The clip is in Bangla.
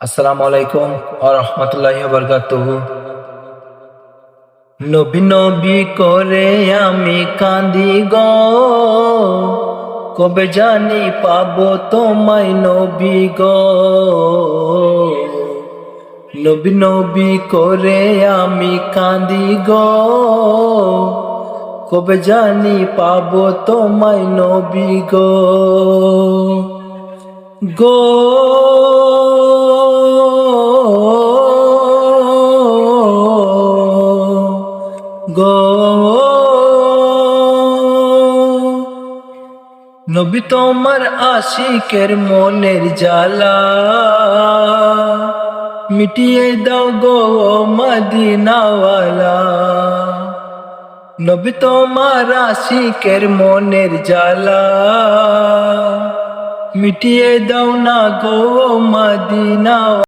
আসসালামু আলাইকুম ওয়া রাহমাতুল্লাহি ওয়া বারাকাতুহু। নবী নবী করে আমি কাঁদি গো, কবে জানি পাবো তোমায় নবী গো। নবী নবী করে আমি কাঁদি গো, কবে জানি পাবো তোমায় নবী গো। গো গো নবী তোমার আশিকের মনের জ্বালা মিটিয়ে দাও গো মদিনাওয়ালা। নবী তোমার আশিকের মনের জ্বালা মিটিয়ে দাও না গো মদিনা।